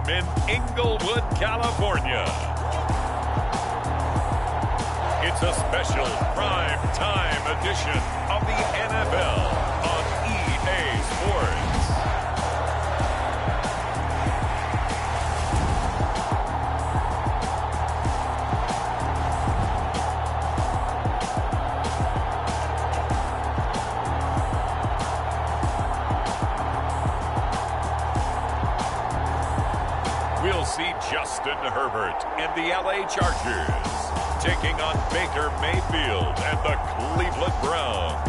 in Inglewood, California. It's a special prime time edition of the NFL on EA Sports. We'll see Justin Herbert and the LA Chargers taking on Baker Mayfield and the Cleveland Browns.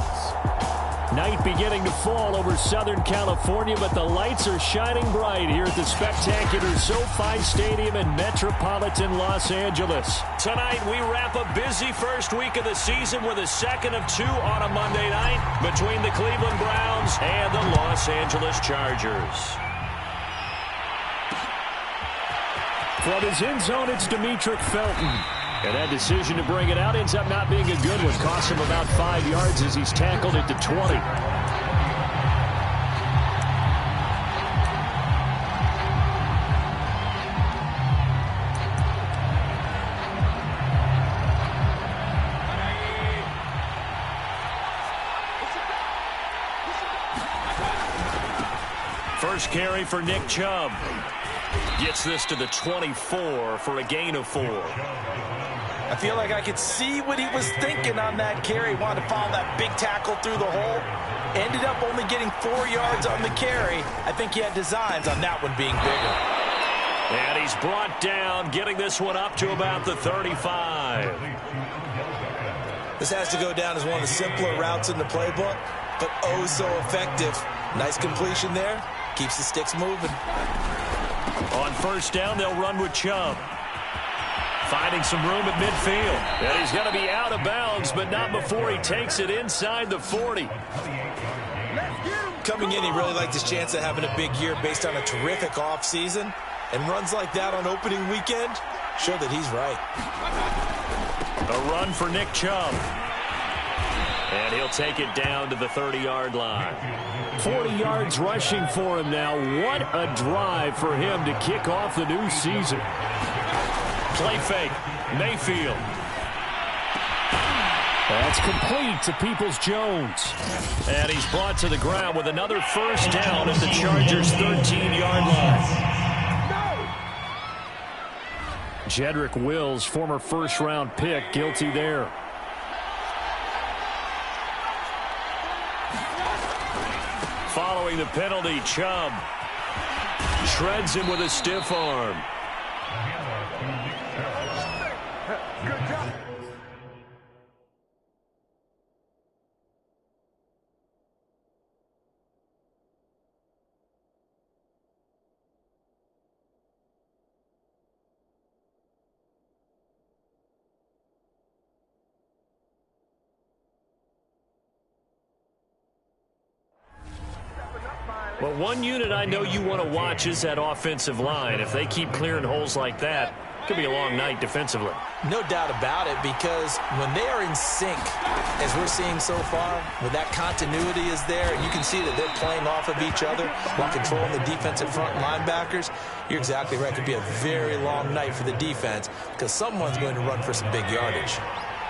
Night beginning to fall over Southern California, but the lights are shining bright here at the spectacular SoFi Stadium in metropolitan Los Angeles. Tonight, we wrap a busy first week of the season with a second of two on a Monday night between the Cleveland Browns and the Los Angeles Chargers. From his end zone, it's Demetric Felton. And that decision to bring it out ends up not being a good one. Costs him about 5 yards as he's tackled at the 20. First carry for Nick Chubb. Gets this to the 24 for a gain of 4. I feel like I could see what he was thinking on that carry. Wanted to follow that big tackle through the hole. Ended up only getting 4 yards on the carry. I think he had designs on that one being bigger. And he's brought down, getting this one up to about the 35. This has to go down as one of the simpler routes in the playbook, but oh so effective. Nice completion there. Keeps the sticks moving. On first down, they'll run with Chubb. Finding some room at midfield. And he's going to be out of bounds, but not before he takes it inside the 40. Coming in, he really liked his chance of having a big year based on a terrific offseason. And runs like that on opening weekend show that he's right. A run for Nick Chubb. And he'll take it down to the 30-yard line. 40 yards rushing for him now. What a drive for him to kick off the new season. Play fake. Mayfield. That's complete to Peoples-Jones. And he's brought to the ground with another first down at the Chargers' 13-yard line. Jedrick Wills, former first-round pick, guilty there. Following the penalty, Chubb shreds him with a stiff arm. Well, one unit I know you want to watch is that offensive line. If they keep clearing holes like that, it could be a long night defensively. No doubt about it, because when they are in sync, as we're seeing so far, when that continuity is there, and you can see that they're playing off of each other while controlling the defensive front linebackers, you're exactly right. It could be a very long night for the defense because someone's going to run for some big yardage.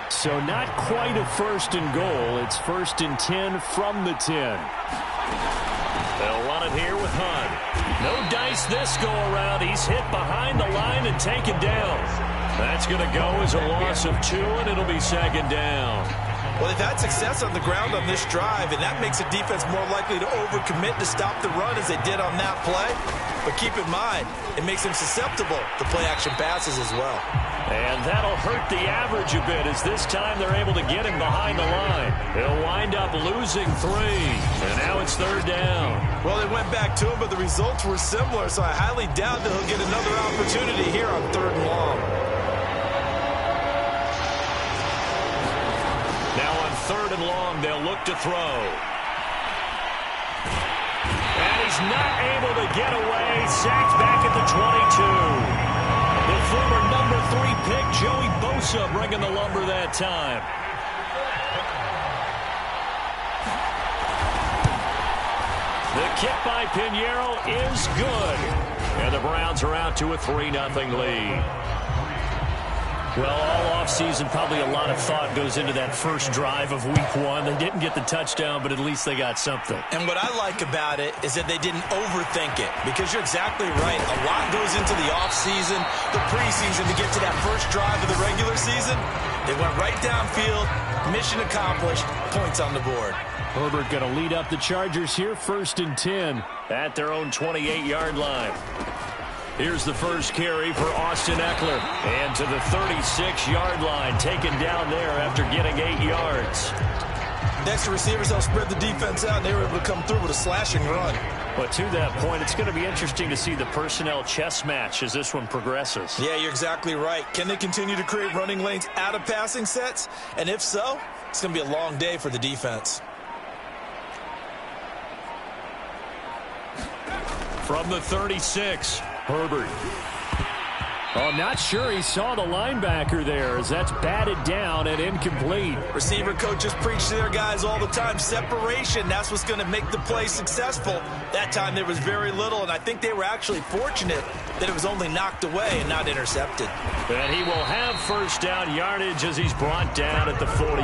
So not quite a first and goal. It's first and 10 from the 10. They'll run it here with Hunt. No dice this go-around. He's hit behind the line and taken down. That's going to go as a loss of 2, and it'll be second down. Well, they've had success on the ground on this drive, and that makes the defense more likely to overcommit to stop the run as they did on that play. But keep in mind, it makes them susceptible to play-action passes as well. And that'll hurt the average a bit as this time they're able to get him behind the line. They'll wind up losing 3. And now it's third down. Well, they went back to him, but the results were similar, so I highly doubt that he'll get another opportunity here on third and long. Now on third and long, they'll look to throw. And he's not able to get away. Sacked back at the 22. The former number 3 pick, Joey Bosa, bringing the lumber that time. The kick by Pinheiro is good. And the Browns are out to a 3-0 lead. Well, all offseason, probably a lot of thought goes into that first drive of week 1. They didn't get the touchdown, but at least they got something. And what I like about it is that they didn't overthink it, because you're exactly right. A lot goes into the offseason, the preseason, to get to that first drive of the regular season. They went right downfield, mission accomplished, points on the board. Herbert going to lead up the Chargers here, 1st and 10 at their own 28-yard line. Here's the first carry for Austin Eckler. And to the 36-yard line, taken down there after getting 8 yards. Next to receivers, they'll spread the defense out, and they were able to come through with a slashing run. But to that point, it's going to be interesting to see the personnel chess match as this one progresses. Yeah, you're exactly right. Can they continue to create running lanes out of passing sets? And if so, it's going to be a long day for the defense. From the 36, Herbert. Oh, I'm not sure he saw the linebacker there, as that's batted down and incomplete. Receiver coaches preach to their guys all the time. Separation, that's what's going to make the play successful. That time there was very little, and I think they were actually fortunate that it was only knocked away and not intercepted. And he will have first down yardage as he's brought down at the 41.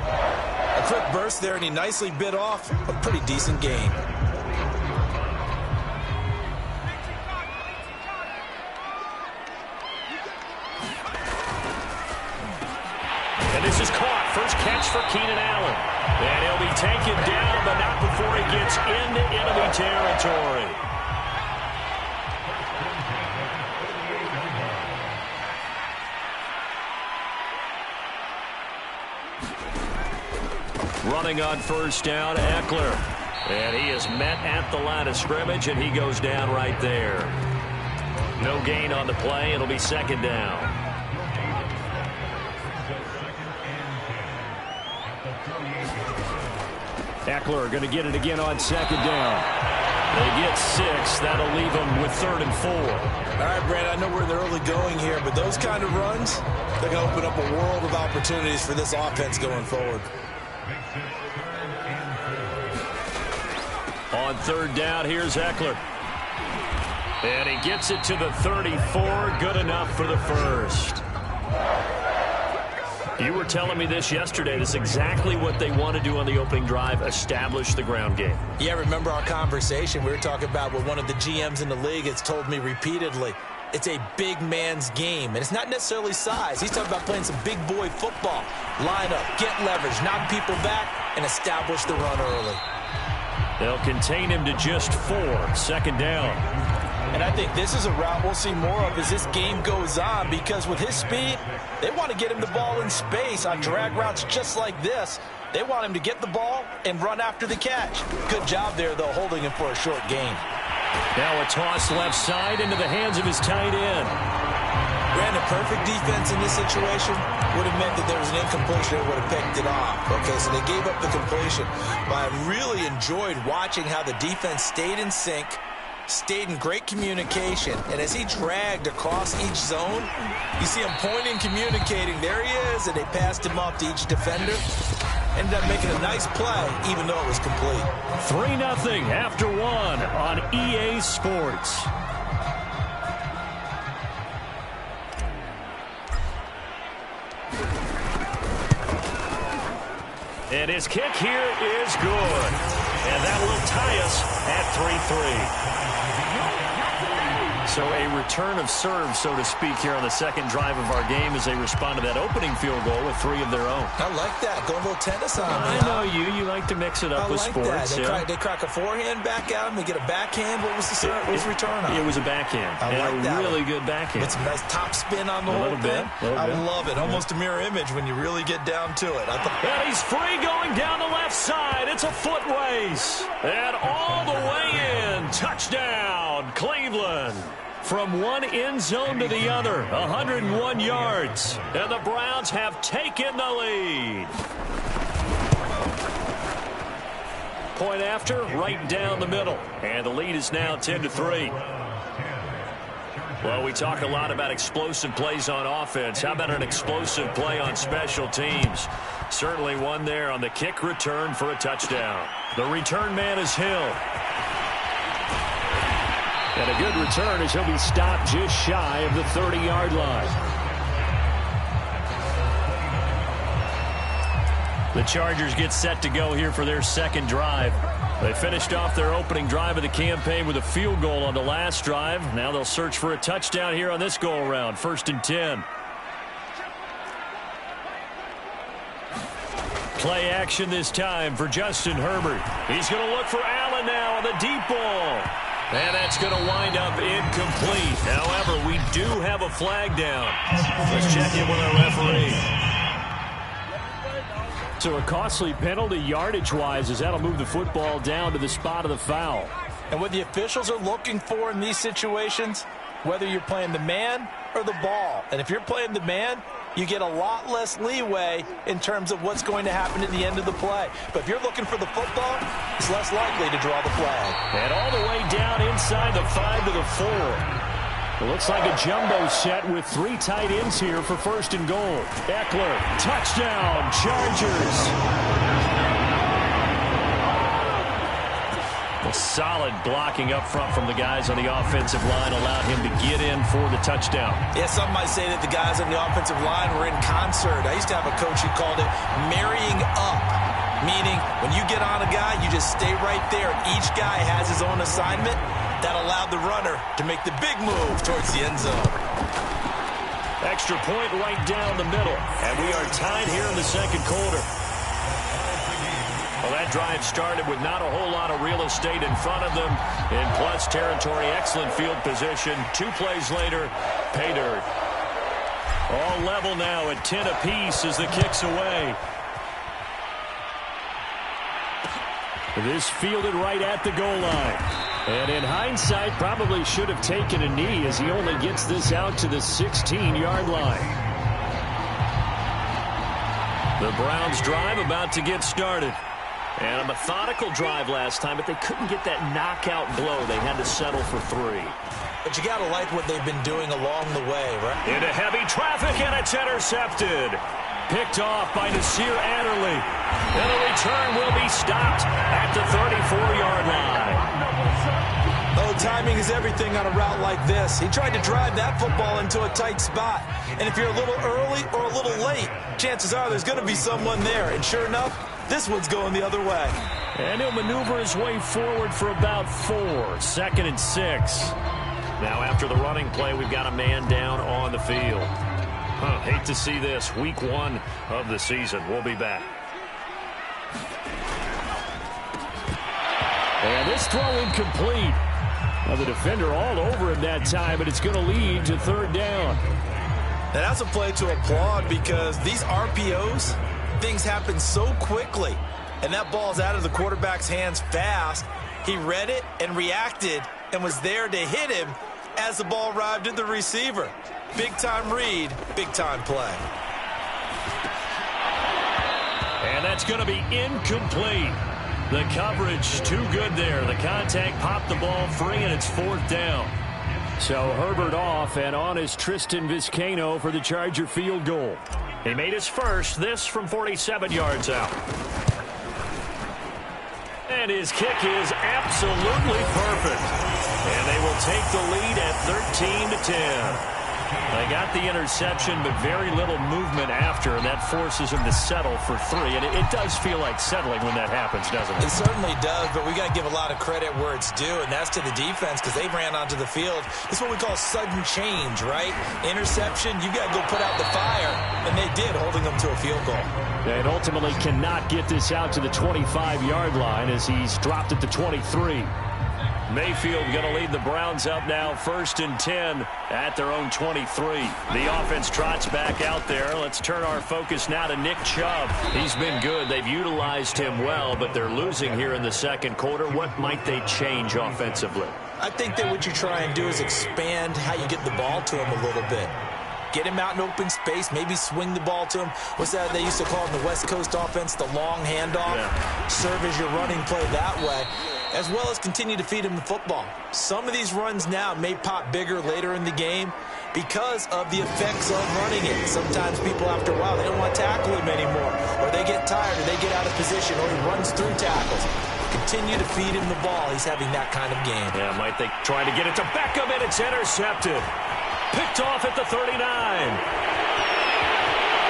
A quick burst there, and he nicely bit off a pretty decent gain. And this is caught. First catch for Keenan Allen. And he'll be taken down, but not before he gets into enemy territory. Running on first down, Eckler. And he is met at the line of scrimmage, and he goes down right there. No gain on the play. It'll be second down. Eckler going to get it again on second down. They get 6. That'll leave them with 3rd and 4. All right, Brad, I know we're in the early going here, but those kind of runs, they're going to open up a world of opportunities for this offense going forward. On 3rd down, here's Eckler. And he gets it to the 34. Good enough for the first. You were telling me this yesterday. This is exactly what they want to do on the opening drive, establish the ground game. Yeah, remember our conversation? We were talking about what one of the GMs in the league has told me repeatedly. It's a big man's game, and it's not necessarily size. He's talking about playing some big boy football. Line up, get leverage, knock people back, and establish the run early. They'll contain him to just 4. 2nd down. And I think this is a route we'll see more of as this game goes on, because with his speed, they want to get him the ball in space on drag routes just like this. They want him to get the ball and run after the catch. Good job there, though, holding him for a short gain. Now a toss left side into the hands of his tight end. Brandon, perfect defense in this situation would have meant that there was an incompletion that would have picked it off. Okay, so they gave up the completion. But I really enjoyed watching how the defense stayed in sync, stayed in great communication, and as he dragged across each zone, you see him pointing, communicating. There he is, and they passed him off to each defender. Ended up making a nice play, even though it was complete. 3-0 after 1 on EA Sports. And his kick here is good. And that will tie us at 3-3. So a return of serve, so to speak, here on the second drive of our game as they respond to that opening field goal with 3 of their own. I like that. Going a little tennis on me. I know you. You like to mix it up with sports. They crack a forehand back at him. They get a backhand. What was the return on? It was a backhand. I like that. Really good backhand. With some nice top spin on the whole thing. I love it. Almost a mirror image when you really get down to it. And he's free going down the left side. It's a foot race. And all the way in. Touchdown, Cleveland. From one end zone to the other, 101 yards. And the Browns have taken the lead. Point after, right down the middle. And the lead is now 10-3. Well, we talk a lot about explosive plays on offense. How about an explosive play on special teams? Certainly one there on the kick return for a touchdown. The return man is Hill. And a good return as he'll be stopped just shy of the 30-yard line. The Chargers get set to go here for their second drive. They finished off their opening drive of the campaign with a field goal on the last drive. Now they'll search for a touchdown here on this go-around. 1st and 10. Play action this time for Justin Herbert. He's going to look for Allen now on the deep ball. And that's going to wind up incomplete. However, we do have a flag down. Let's check in with our referee. So a costly penalty yardage-wise as that'll move the football down to the spot of the foul. And what the officials are looking for in these situations, whether you're playing the man or the ball. And if you're playing the man, you get a lot less leeway in terms of what's going to happen at the end of the play. But if you're looking for the football, it's less likely to draw the flag. And all the way down inside the 5 to the 4. It looks like a jumbo set with 3 tight ends here for 1st and goal. Eckler, touchdown, Chargers. Well, solid blocking up front from the guys on the offensive line allowed him to get in for the touchdown. Yeah, some might say that the guys on the offensive line were in concert. I used to have a coach who called it marrying up, meaning when you get on a guy, you just stay right there. Each guy has his own assignment. That allowed the runner to make the big move towards the end zone. Extra point right down the middle. And we are tied here in the second quarter. Well, that drive started with not a whole lot of real estate in front of them. In plus territory, excellent field position. 2 plays later, pay dirt. All level now at 10 apiece as the kick's away. This fielded right at the goal line. And in hindsight, probably should have taken a knee as he only gets this out to the 16-yard line. The Browns drive about to get started. And a methodical drive last time, but they couldn't get that knockout blow. They had to settle for 3. But you got to like what they've been doing along the way, right? Into heavy traffic, and it's intercepted. Picked off by Nasir Adderley. And the return will be stopped at the 34-yard line. Oh, timing is everything on a route like this. He tried to drive that football into a tight spot. And if you're a little early or a little late, chances are there's going to be someone there. And sure enough, this one's going the other way. And he'll maneuver his way forward for about 4. 2nd and 6. Now after the running play, we've got a man down on the field. Hate to see this. Week 1 of the season. We'll be back. And this throw incomplete. Well, the defender all over him that time, but it's going to lead to 3rd down. Now that's a play to applaud because these RPOs, things happen so quickly. And that ball's out of the quarterback's hands fast. He read it and reacted and was there to hit him as the ball arrived at the receiver. Big-time read, big-time play. And that's going to be incomplete. The coverage too good there. The contact popped the ball free, and it's 4th down. So Herbert off, and on is Tristan Vizcaino for the Charger field goal. He made his first, this from 47 yards out. And his kick is absolutely perfect. And they will take the lead at 13-10. They got the interception, but very little movement after, and that forces him to settle for 3. And it does feel like settling when that happens, doesn't it? It certainly does, but we got to give a lot of credit where it's due, and that's to the defense because they ran onto the field. It's what we call sudden change, right? Interception, you got to go put out the fire, and they did, holding them to a field goal. And ultimately cannot get this out to the 25-yard line as he's dropped at the 23. Mayfield going to lead the Browns up now, 1st and 10 at their own 23. The offense trots back out there. Let's turn our focus now to Nick Chubb. He's been good. They've utilized him well, but they're losing here in the second quarter. What might they change offensively? I think that what you try and do is expand how you get the ball to him a little bit. Get him out in open space, maybe swing the ball to him. What's that they used to call in the West Coast offense, the long handoff? Yeah. Serve as your running play that way, as well as continue to feed him the football. Some of these runs now may pop bigger later in the game because of the effects of running it. Sometimes people, after a while, they don't want to tackle him anymore, or they get tired, or they get out of position, or he runs through tackles. continue to feed him the ball, he's having that kind of game. Yeah, might they try to get it to Beckham, and it's intercepted. Picked off at the 39.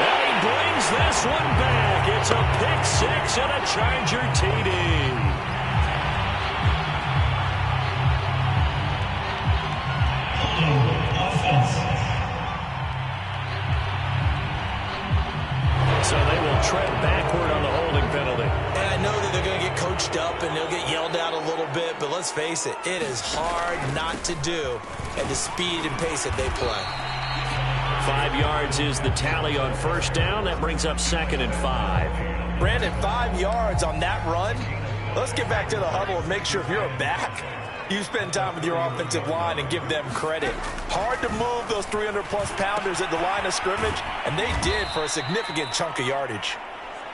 And he brings this one back. It's a pick six and a Charger TD. So they will tread backward on the holding penalty. And I know that they're going to get coached up and they'll get yelled at a little bit, but let's face it, it is hard not to do at the speed and pace that they play. 5 yards is the tally on first down. That brings up 2nd and 5. Brandon, 5 yards on that run. Let's get back to the huddle and make sure if you're a back, you spend time with your offensive line and give them credit. Hard to move those 300-plus pounders at the line of scrimmage, and they did for a significant chunk of yardage.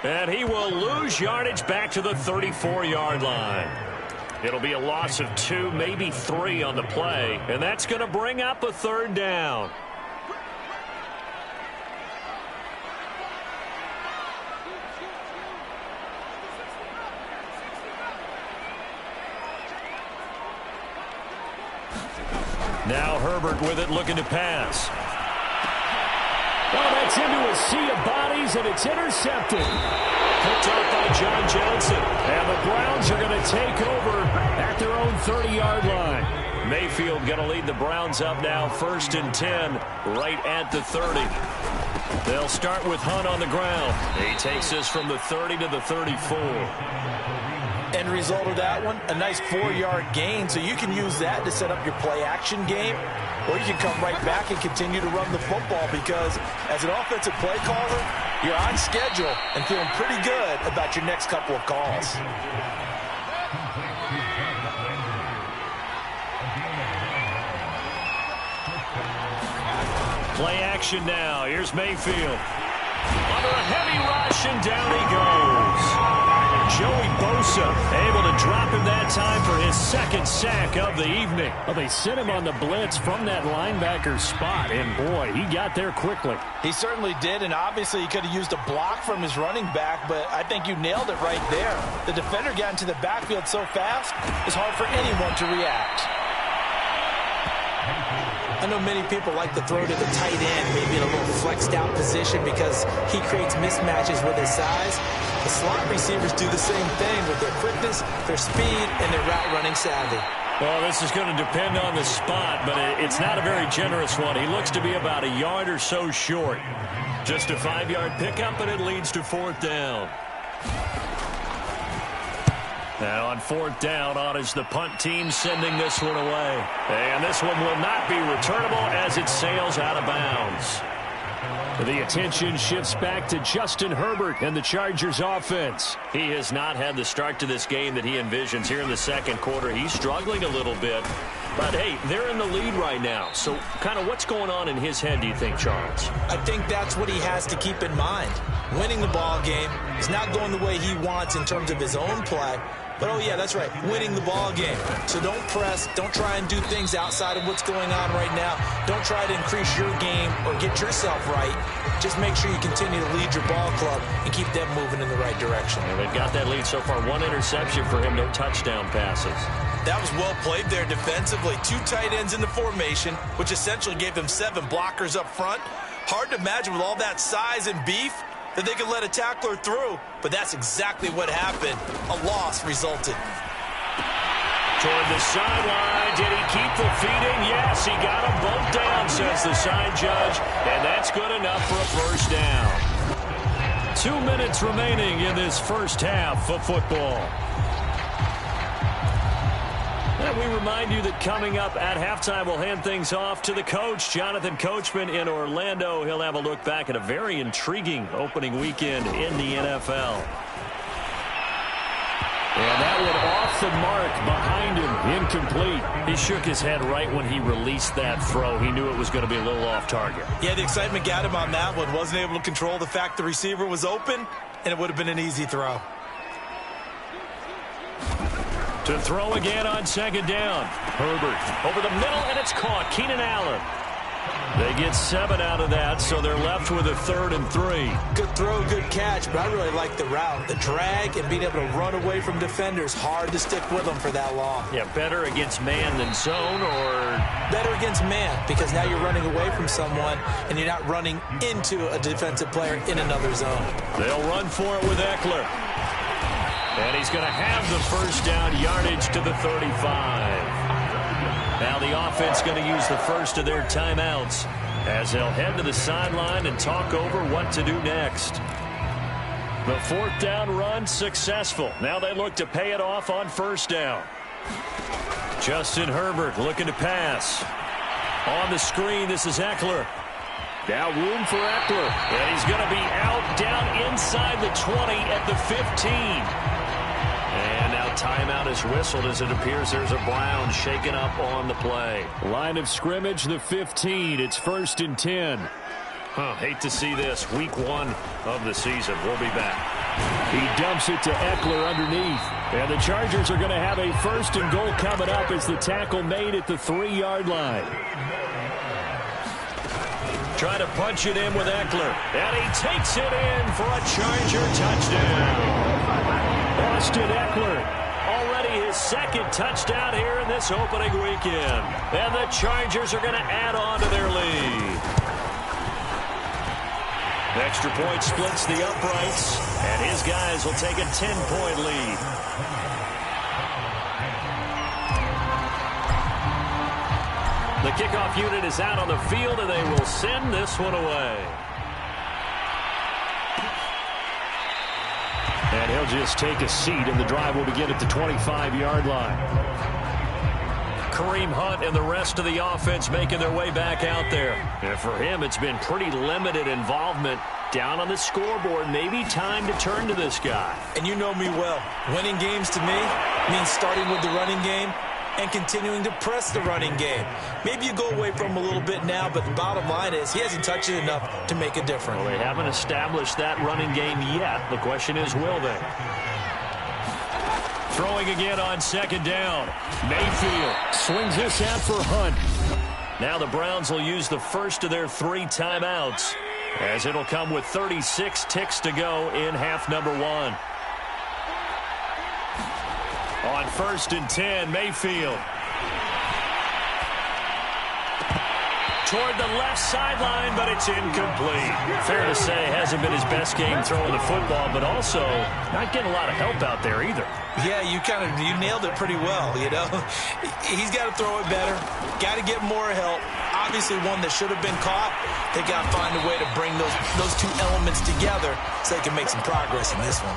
And he will lose yardage back to the 34-yard line. It'll be a loss of 2, maybe 3 on the play, and that's going to bring up a 3rd down. Now Herbert with it, looking to pass. Oh, that's into a sea of bodies, and it's intercepted. Picked up by John Johnson. And the Browns are going to take over at their own 30-yard line. Mayfield going to lead the Browns up now, 1st and 10, right at the 30. They'll start with Hunt on the ground. He takes this from the 30 to the 34. End result of that one, a nice 4-yard gain, so you can use that to set up your play-action game, or you can come right back and continue to run the football because as an offensive play caller, you're on schedule and feeling pretty good about your next couple of calls. Play action now. Here's Mayfield. Under a heavy rush, and down he goes. Joey Bosa able to drop him that time for his 2nd sack of the evening. Well, they sent him on the blitz from that linebacker spot, and boy, he got there quickly. He certainly did, and obviously he could have used a block from his running back, but I think you nailed it right there. The defender got into the backfield so fast, it's hard for anyone to react. I know many people like to throw to the tight end, maybe in a little flexed out position because he creates mismatches with his size. The slot receivers do the same thing with their quickness, their speed, and their route running savvy. Well, this is going to depend on the spot, but it's not a very generous one. He looks to be about a yard or so short. Just a 5-yard pickup, and it leads to 4th down. Now on 4th down, on is the punt team sending this one away. And this one will not be returnable as it sails out of bounds. The attention shifts back to Justin Herbert and the Chargers offense. He has not had the start to this game that he envisions here in the 2nd quarter. He's struggling a little bit. But, hey, they're in the lead right now. So kind of what's going on in his head, do you think, Charles? I think that's what he has to keep in mind. Winning the ball game is not going the way he wants in terms of his own play. But, oh, yeah, that's right, winning the ball game. So don't press. Don't try and do things outside of what's going on right now. Don't try to increase your game or get yourself right. Just make sure you continue to lead your ball club and keep them moving in the right direction. And they've got that lead so far. 1 interception for him, no touchdown passes. That was well played there defensively. 2 tight ends in the formation, which essentially gave them 7 blockers up front. Hard to imagine with all that size and beef that they could let a tackler through, but that's exactly what happened. A loss resulted. Toward the sideline, did he keep the feet in? Yes, he got them both down, says the side judge, and that's good enough for a 1st down. 2 minutes remaining in this first half of football. And we remind you that coming up at halftime, we'll hand things off to the coach, Jonathan Coachman in Orlando. He'll have a look back at a very intriguing opening weekend in the NFL. And that one off the mark behind him, incomplete. He shook his head right when he released that throw. He knew it was going to be a little off target. Yeah, the excitement got him on that one. Wasn't able to control the fact the receiver was open, and it would have been an easy throw. To throw again on 2nd down. Herbert over the middle, and it's caught. Keenan Allen. They get 7 out of that, so they're left with a 3rd and 3. Good throw, good catch, but I really like the route. The drag and being able to run away from defenders, hard to stick with them for that long. Yeah, better against man than zone, or? Better against man, because now you're running away from someone and you're not running into a defensive player in another zone. They'll run for it with Ekeler. And he's going to have the first down, yardage to the 35. Now the offense going to use the first of their timeouts as they'll head to the sideline and talk over what to do next. The 4th down run successful. Now they look to pay it off on 1st down. Justin Herbert looking to pass. On the screen, this is Ekeler. Now room for Ekeler. And he's going to be out down inside the 20 at the 15. And now timeout is whistled as it appears there's a Brown shaken up on the play. Line of scrimmage, the 15. It's 1st and 10. Hate to see this. Week 1 of the season. We'll be back. He dumps it to Ekeler underneath. And the Chargers are going to have a 1st and goal coming up as the tackle made at the 3-yard line. Try to punch it in with Ekeler. And he takes it in for a Charger touchdown. Austin Ekeler, already his 2nd touchdown here in this opening weekend. And the Chargers are going to add on to their lead. Extra point splits the uprights, and his guys will take a 10-point lead. The kickoff unit is out on the field, and they will send this one away. And he'll just take a seat, and the drive will begin at the 25-yard line. Kareem Hunt and the rest of the offense making their way back out there. And for him, it's been pretty limited involvement down on the scoreboard. Maybe time to turn to this guy. And you know me well. Winning games to me means starting with the running game and continuing to press the running game. Maybe you go away from him a little bit now, but the bottom line is he hasn't touched it enough to make a difference. Well, they haven't established that running game yet. The question is, will they? Throwing again on 2nd down. Mayfield swings this out for Hunt. Now the Browns will use the first of their 3 timeouts, as it'll come with 36 ticks to go in half number 1. On 1st and 10, Mayfield. Toward the left sideline, but it's incomplete. Fair to say, hasn't been his best game throwing the football, but also not getting a lot of help out there either. Yeah, you nailed it pretty well, you know. He's got to throw it better. Got to get more help. Obviously one that should have been caught. They got to find a way to bring those 2 elements together so they can make some progress in this one.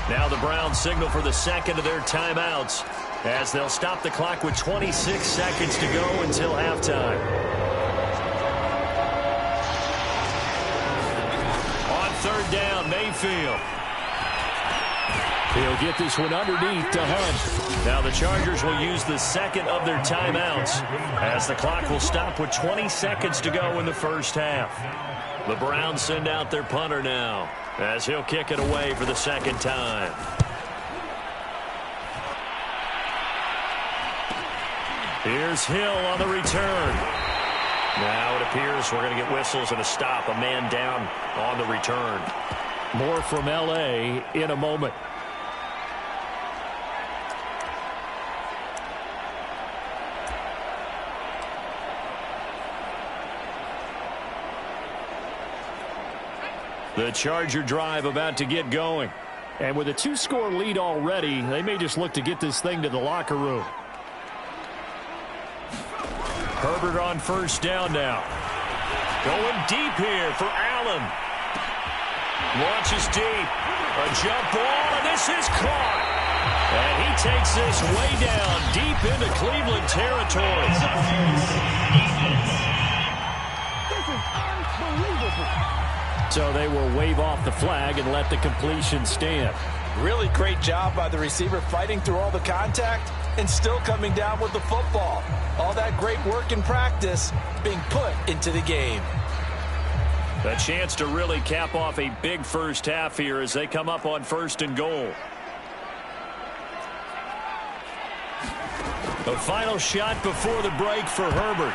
Now the Browns signal for the 2nd of their timeouts as they'll stop the clock with 26 seconds to go until halftime. On 3rd down, Mayfield. He'll get this one underneath to Hunt. Now the Chargers will use the 2nd of their timeouts as the clock will stop with 20 seconds to go in the first half. The Browns send out their punter now as he'll kick it away for the 2nd time. Here's Hill on the return. Now it appears we're going to get whistles and a stop. A man down on the return. More from L.A. in a moment. The Charger drive about to get going. And with a 2-score lead already, they may just look to get this thing to the locker room. Herbert on 1st down now. Going deep here for Allen. Launches deep. A jump ball, and this is caught. And he takes this way down, deep into Cleveland territory. So they will wave off the flag and let the completion stand. Really great job by the receiver fighting through all the contact and still coming down with the football. All that great work in practice being put into the game. A chance to really cap off a big first half here as they come up on 1st and goal. The final shot before the break for Herbert.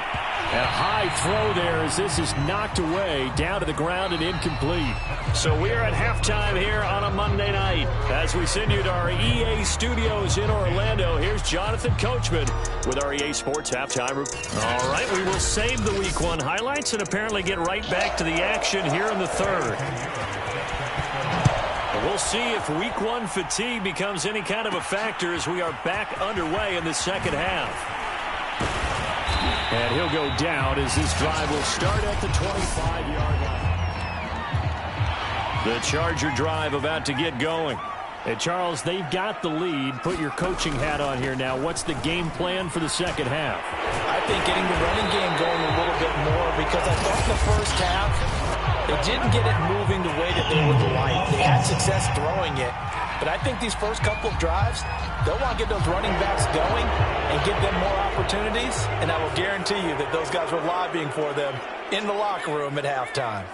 And a high throw there as this is knocked away, down to the ground and incomplete. So we are at halftime here on a Monday night. As we send you to our EA studios in Orlando, here's Jonathan Coachman with our EA Sports Halftime Report. All right, we will save the Week 1 highlights and apparently get right back to the action here in the third. We'll see if Week 1 fatigue becomes any kind of a factor as we are back underway in the second half. And he'll go down as this drive will start at the 25-yard line. The Charger drive about to get going. And Charles, they've got the lead. Put your coaching hat on here now. What's the game plan for the second half? I think getting the running game going a little bit more, because I thought in the first half they didn't get it moving the way that they would like. They had success throwing it. But I think these first couple of drives, they'll want to get those running backs going and give them more opportunities. And I will guarantee you that those guys were lobbying for them in the locker room at halftime.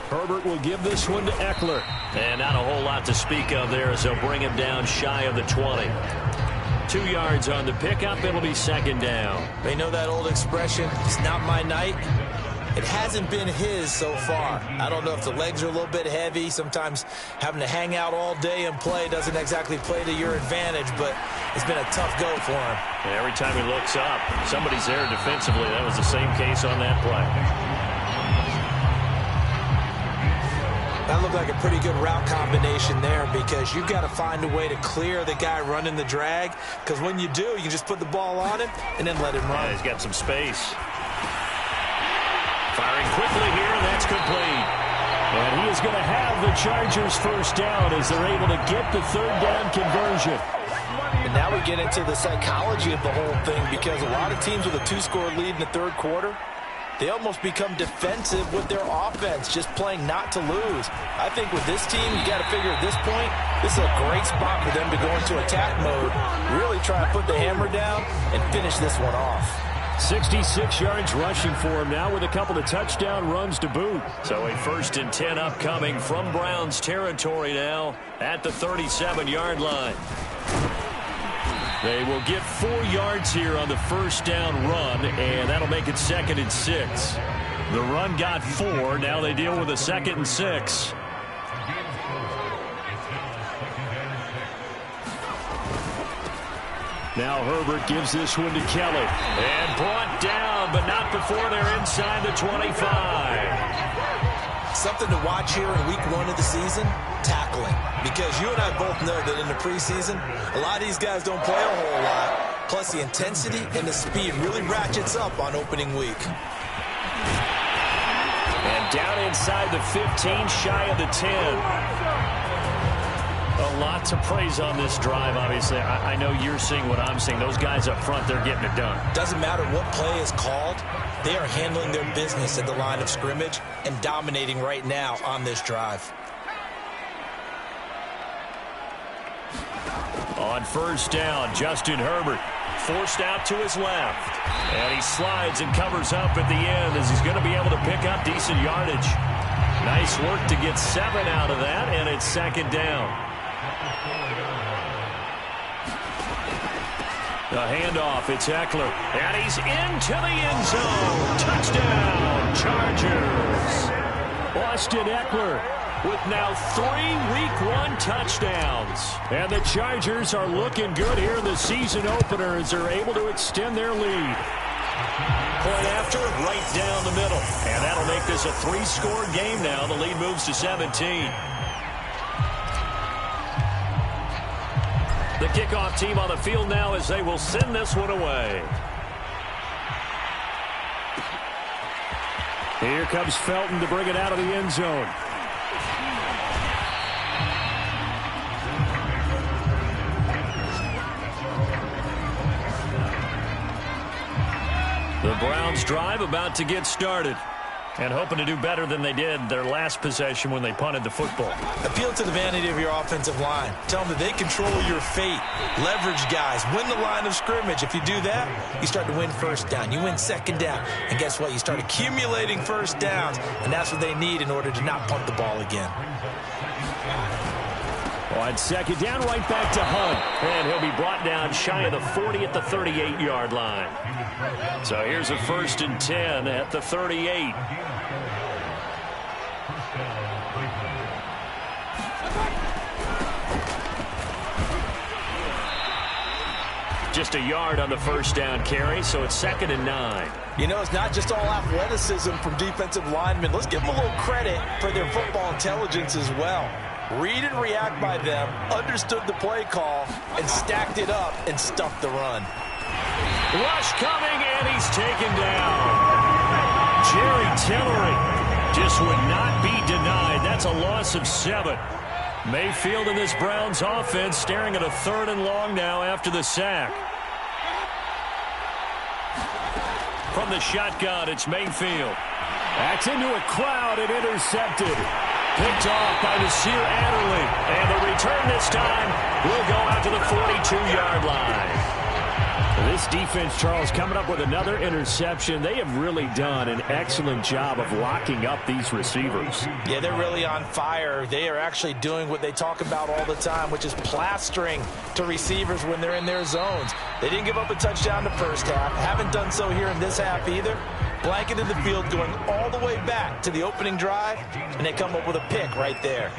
Herbert will give this one to Eckler. And not a whole lot to speak of there as they'll bring him down shy of the 20. 2 yards on the pickup. It'll be second down. They know that old expression, it's not my night. It hasn't been his so far. I don't know if the legs are a little bit heavy. Sometimes having to hang out all day and play doesn't exactly play to your advantage, but it's been a tough go for him. And every time he looks up, somebody's there defensively. That was the same case on that play. That looked like a pretty good route combination there, because you've got to find a way to clear the guy running the drag, because when you do, you can just put the ball on him and then let him run. Yeah, he's got some space. Firing quickly here, and that's complete. And he is going to have the Chargers first down as they're able to get the third down conversion. And now we get into the psychology of the whole thing, because a lot of teams with a 2-score lead in the third quarter, they almost become defensive with their offense, just playing not to lose. I think with this team, you got to figure at this point, this is a great spot for them to go into attack mode, really try and put the hammer down and finish this one off. 66 yards rushing for him now with a couple of touchdown runs to boot. So a 1st and 10 upcoming from Browns territory now at the 37-yard line. They will get 4 yards here on the first down run, and that'll make it 2nd and 6. The run got 4. Now they deal with a 2nd and 6. Now Herbert gives this one to Kelly. And brought down, but not before they're inside the 25. Something to watch here in week 1 of the season, tackling. Because you and I both know that in the preseason, a lot of these guys don't play a whole lot. Plus the intensity and the speed really ratchets up on opening week. And down inside the 15, shy of the 10. A lot to praise on this drive, obviously. I know you're seeing what I'm seeing. Those guys up front, they're getting it done. Doesn't matter what play is called. They are handling their business at the line of scrimmage and dominating right now on this drive. On first down, Justin Herbert forced out to his left. And he slides and covers up at the end as he's going to be able to pick up decent yardage. Nice work to get 7 out of that, and it's 2nd down. The handoff, it's Eckler, and he's into the end zone. Touchdown, Chargers. Austin Eckler with now 3 Week 1 touchdowns. And the Chargers are looking good here in the season opener as they're able to extend their lead. Point after, right down the middle. And that'll make this a 3-score game now. The lead moves to 17. The kickoff team on the field now as they will send this one away. Here comes Felton to bring it out of the end zone. The Browns drive about to get started. And hoping to do better than they did their last possession when they punted the football. Appeal to the vanity of your offensive line. Tell them that they control your fate. Leverage guys. Win the line of scrimmage. If you do that, you start to win first down. You win second down. And guess what? You start accumulating first downs. And that's what they need in order to not punt the ball again. On second down, right back to Hunt. And he'll be brought down shy of the 40 at the 38-yard line. So here's a 1st and 10 at the 38. Just a yard on the first down carry, so it's 2nd and 9. You know, it's not just all athleticism from defensive linemen. Let's give them a little credit for their football intelligence as well. Read and react by them, understood the play call, and stacked it up and stuffed the run. Rush coming, and he's taken down. Jerry Tillery just would not be denied. That's a loss of 7. Mayfield in this Browns offense staring at a 3rd and long now after the sack. From the shotgun, it's Mayfield. That's into a crowd and intercepted. Picked off by Nasir Adderley. And the return this time will go out to the 42-yard line. This defense, Charles, coming up with another interception. They have really done an excellent job of locking up these receivers. Yeah, they're really on fire. They are actually doing what they talk about all the time, which is plastering to receivers when they're in their zones. They didn't give up a touchdown the first half. Haven't done so here in this half either. Blanket in the field going all the way back to the opening drive, and they come up with a pick right there.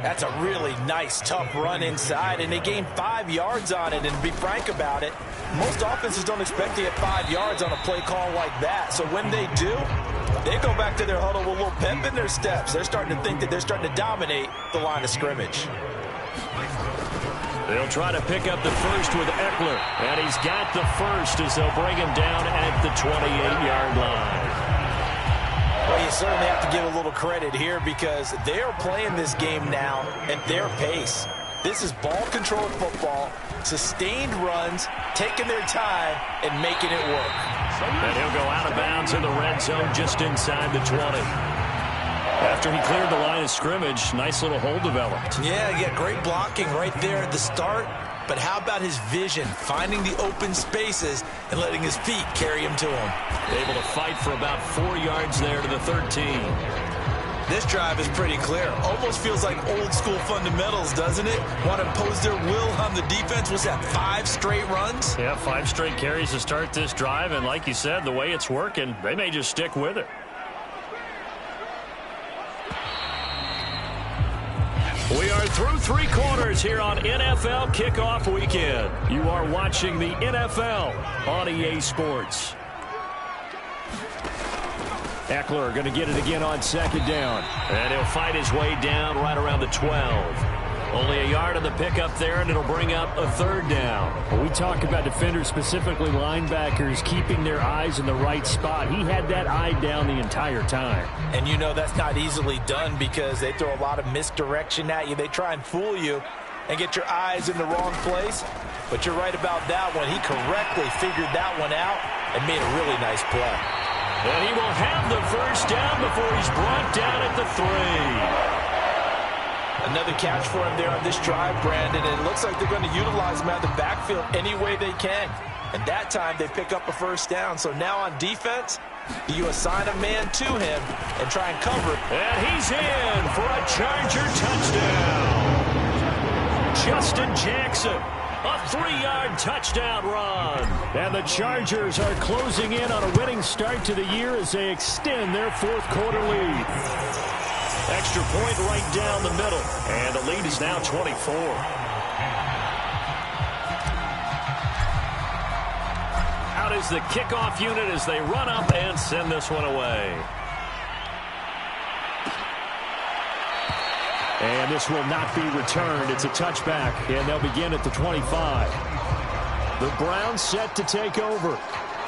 That's a really nice, tough run inside, and they gained 5 yards on it. And to be frank about it, most offenses don't expect to get 5 yards on a play call like that. So when they do, they go back to their huddle with a little pep in their steps. They're starting to think that they're starting to dominate the line of scrimmage. They'll try to pick up the first with Eckler, and he's got the first as they'll bring him down at the 28-yard line. Well, you certainly have to give a little credit here because they are playing this game now at their pace. This is ball control football, sustained runs, taking their time, and making it work. And he'll go out of bounds in the red zone just inside the 20. After he cleared the line of scrimmage, nice little hole developed. Yeah, he got great blocking right there at the start. But how about his vision, finding the open spaces and letting his feet carry him to him? Able to fight for about 4 yards there to the 13. This drive is pretty clear. Almost feels like old school fundamentals, doesn't it? Want to impose their will on the defense. Was that 5 straight runs? Yeah, 5 straight carries to start this drive. And like you said, the way it's working, they may just stick with it. We are through 3 quarters here on NFL Kickoff Weekend. You are watching the NFL on EA Sports. Eckler going to get it again on second down. And he'll fight his way down right around the 12. Only a yard on the pickup there, and it'll bring up a 3rd down. When we talk about defenders, specifically linebackers, keeping their eyes in the right spot, he had that eye down the entire time. And you know that's not easily done because they throw a lot of misdirection at you. They try and fool you and get your eyes in the wrong place. But you're right about that one. He correctly figured that one out and made a really nice play. And he will have the first down before he's brought down at the 3. Another catch for him there on this drive, Brandon, and it looks like they're going to utilize him out of the backfield any way they can. And that time they pick up a first down. So now on defense, you assign a man to him and try and cover. And he's in for a Charger touchdown. Justin Jackson, a 3-yard touchdown run. And the Chargers are closing in on a winning start to the year as they extend their 4th quarter lead. Extra point right down the middle. And the lead is now 24. Out is the kickoff unit as they run up and send this one away. And this will not be returned. It's a touchback, and they'll begin at the 25. The Browns set to take over.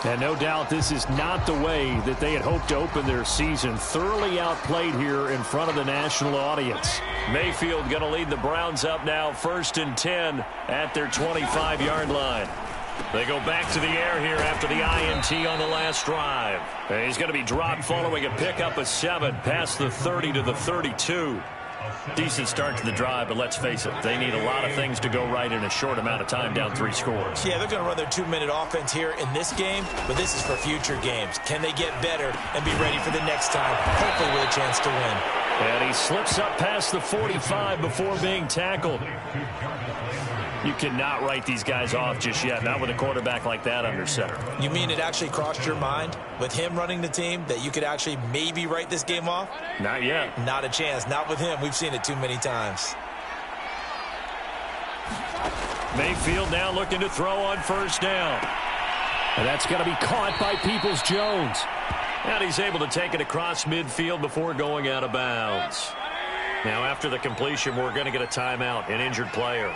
And no doubt this is not the way that they had hoped to open their season. Thoroughly outplayed here in front of the national audience. Mayfield going to lead the Browns up now, 1st and 10 at their 25-yard line. They go back to the air here after the INT on the last drive. And he's going to be dropped following a pickup of 7 past the 30 to the 32. Decent start to the drive, but let's face it, they need a lot of things to go right in a short amount of time, down 3 scores. Yeah, they're going to run their 2-minute offense here in this game, but this is for future games. Can they get better and be ready for the next time, hopefully with a chance to win? And he slips up past the 45 before being tackled. You cannot write these guys off just yet, not with a quarterback like that under center. You mean it actually crossed your mind with him running the team that you could actually maybe write this game off? Not yet. Not a chance. Not with him. We've seen it too many times. Mayfield now looking to throw on first down. And that's going to be caught by Peoples-Jones. And he's able to take it across midfield before going out of bounds. Now after the completion, we're going to get a timeout, an injured player.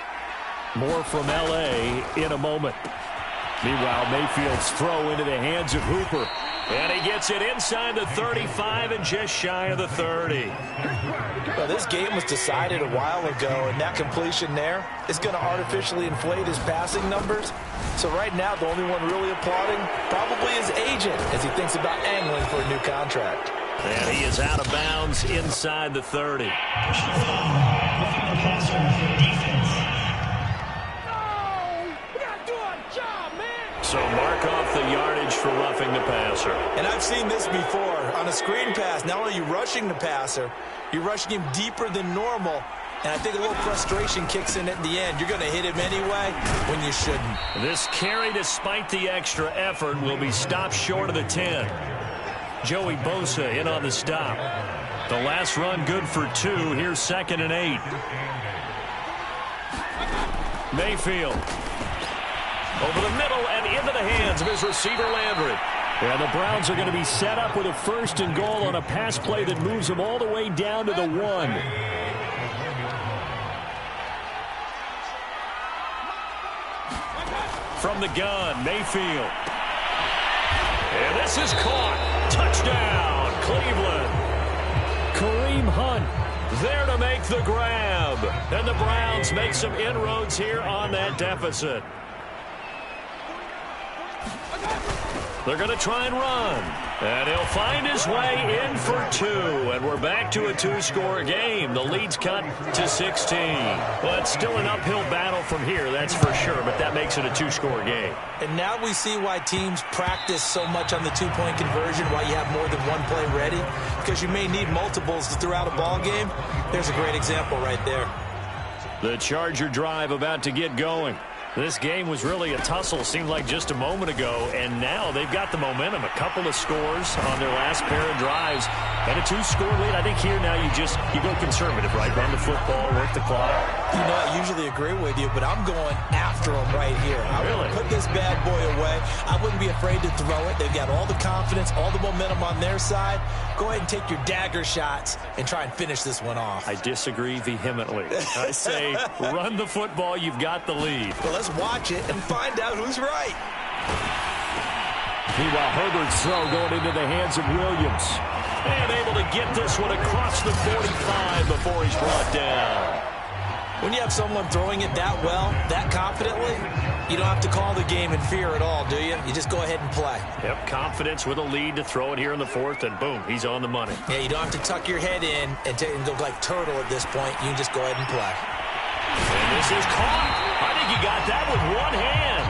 More from L.A. in a moment. Meanwhile, Mayfield's throw into the hands of Hooper. And he gets it inside the 35 and just shy of the 30. Well, this game was decided a while ago, and that completion there is going to artificially inflate his passing numbers. So right now, the only one really applauding probably his agent as he thinks about angling for a new contract. And he is out of bounds inside the 30. So mark off the yardage for roughing the passer. And I've seen this before. On a screen pass, not only are you rushing the passer, you're rushing him deeper than normal. And I think a little frustration kicks in at the end. You're going to hit him anyway when you shouldn't. This carry, despite the extra effort, will be stopped short of the 10. Joey Bosa in on the stop. The last run good for 2. Here's 2nd and 8. Mayfield. Over the middle and into the hands of his receiver, Landry. And the Browns are going to be set up with a 1st and goal on a pass play that moves them all the way down to the 1. From the gun, Mayfield. And this is caught. Touchdown, Cleveland. Kareem Hunt there to make the grab. And the Browns make some inroads here on that deficit. They're going to try and run. And he'll find his way in for 2. And we're back to a 2-score game. The lead's cut to 16. Well, it's still an uphill battle from here, that's for sure. But that makes it a 2-score game. And now we see why teams practice so much on the 2-point conversion, why you have more than one play ready. Because you may need multiples to throw out a ball game. There's a great example right there. The Charger drive about to get going. This game was really a tussle, seemed like just a moment ago, and now they've got the momentum. A couple of scores on their last pair of drives, and a 2-score lead. I think here now you go conservative, right? Run the football, work the clock. You know, I usually agree with you, but I'm going after them right here. I would put this bad boy away. I wouldn't be afraid to throw it. They've got all the confidence, all the momentum on their side. Go ahead and take your dagger shots and try and finish this one off. I disagree vehemently. I say run the football. You've got the lead. Well, let's watch it and find out who's right. Meanwhile, Herbert's throw going into the hands of Williams. And able to get this one across the 45 before he's brought down. When you have someone throwing it that well, that confidently, you don't have to call the game in fear at all, do you? You just go ahead and play. Yep, confidence with a lead to throw it here in the 4th, and boom, he's on the money. Yeah, you don't have to tuck your head in and go like turtle at this point. You can just go ahead and play. And this is caught. I think he got that with one hand.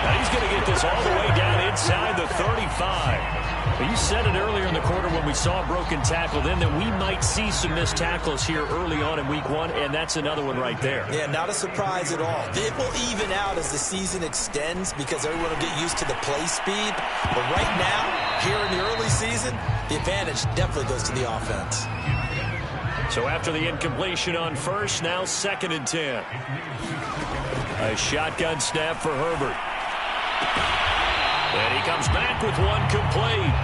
Now he's going to get this all the way down inside the 35. Well, you said it earlier in the quarter when we saw a broken tackle then that we might see some missed tackles here early on in week 1, and that's another one right there. Yeah, not a surprise at all. It will even out as the season extends because everyone will get used to the play speed. But right now, here in the early season, the advantage definitely goes to the offense. So after the incompletion on first, now 2nd and 10. A shotgun snap for Herbert. And he comes back with one complete.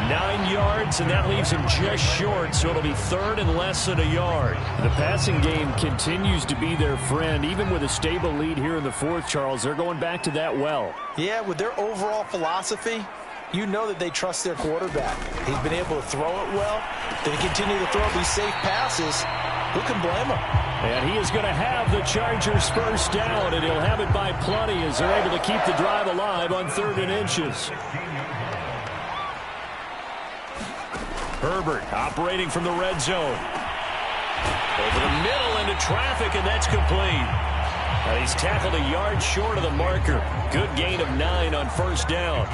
9 yards, and that leaves him just short, so it'll be 3rd and less than a yard. The passing game continues to be their friend. Even with a stable lead here in the 4th, Charles, they're going back to that well. Yeah, with their overall philosophy, you know that they trust their quarterback. He's been able to throw it well. They continue to throw these safe passes. Who can blame him? And he is going to have the Chargers first down, and he'll have it by plenty as they're able to keep the drive alive on 3rd and inches. Herbert operating from the red zone. Over the middle into traffic, and that's complete. And he's tackled a yard short of the marker. Good gain of 9 on first down.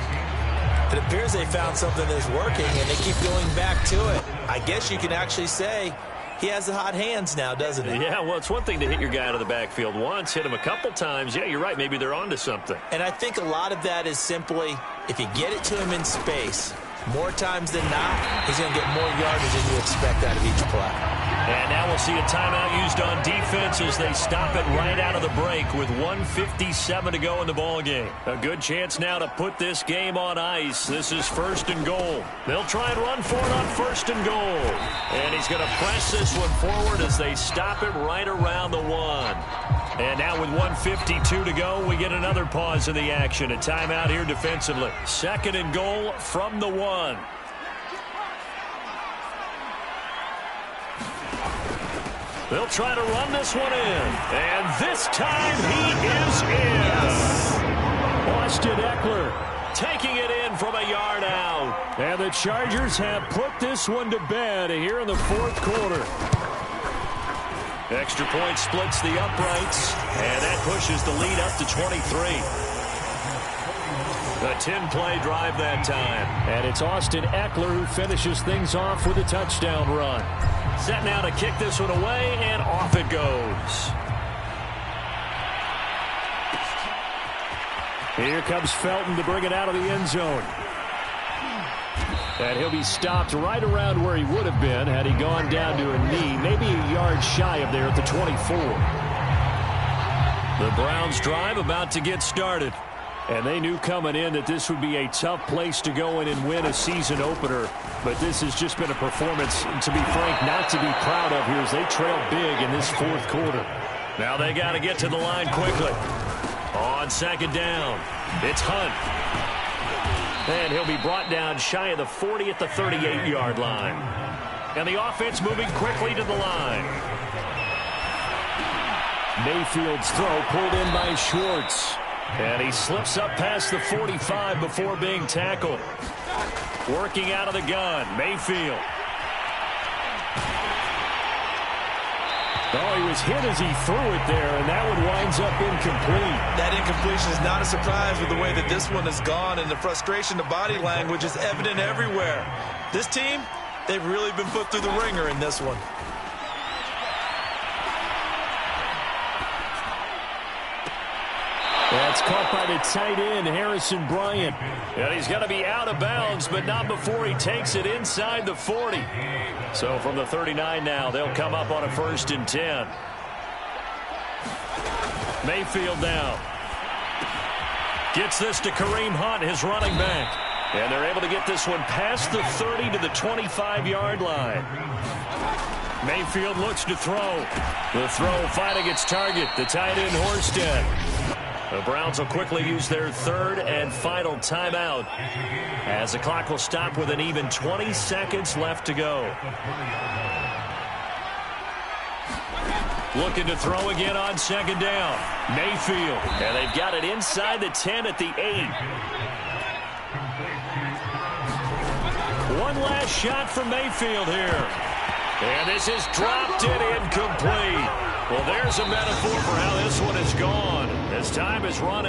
It appears they found something that's working, and they keep going back to it. I guess you can actually say he has the hot hands now, doesn't he? Yeah, well, it's one thing to hit your guy out of the backfield once, hit him a couple times. Yeah, you're right. Maybe they're onto something. And I think a lot of that is simply if you get it to him in space, more times than not, he's going to get more yardage than you expect out of each play. And now we'll see a timeout used on defense as they stop it right out of the break with 1:57 to go in the ballgame. A good chance now to put this game on ice. This is 1st and goal. They'll try and run for it on 1st and goal. And he's going to press this one forward as they stop it right around the 1. And now with 1:52 to go, we get another pause in the action. A timeout here defensively. 2nd and goal from the 1. They'll try to run this one in. And this time he is in. Austin Ekeler taking it in from a yard out. And the Chargers have put this one to bed here in the 4th quarter. Extra point splits the uprights. And that pushes the lead up to 23. A 10-play drive that time. And it's Austin Ekeler who finishes things off with a touchdown run. Set now to kick this one away, and off it goes. Here comes Felton to bring it out of the end zone. And he'll be stopped right around where he would have been had he gone down to a knee, maybe a yard shy of there at the 24. The Browns drive about to get started. And they knew coming in that this would be a tough place to go in and win a season opener. But this has just been a performance, to be frank, not to be proud of here as they trail big in this 4th quarter. Now they got to get to the line quickly. On 2nd down, it's Hunt. And he'll be brought down shy of the 40 at the 38-yard line. And the offense moving quickly to the line. Mayfield's throw pulled in by Schwartz. And he slips up past the 45 before being tackled. Working out of the gun, Mayfield. Oh, he was hit as he threw it there, and that one winds up incomplete. That incompletion is not a surprise with the way that this one has gone, and the frustration, the body language is evident everywhere. This team, they've really been put through the ringer in this one. That's caught by the tight end, Harrison Bryant. And he's going to be out of bounds, but not before he takes it inside the 40. So from the 39 now, they'll come up on a 1st and 10. Mayfield now. Gets this to Kareem Hunt, his running back. And they're able to get this one past the 30 to the 25-yard line. Mayfield looks to throw. The throw finding its target, the tight end Horsted. The Browns will quickly use their 3rd and final timeout as the clock will stop with an even 20 seconds left to go. Looking to throw again on 2nd down. Mayfield. And they've got it inside the 10 at the 8. One last shot from Mayfield here. And this is dropped and incomplete. Well, there's a metaphor for how this one has gone. As time has run out.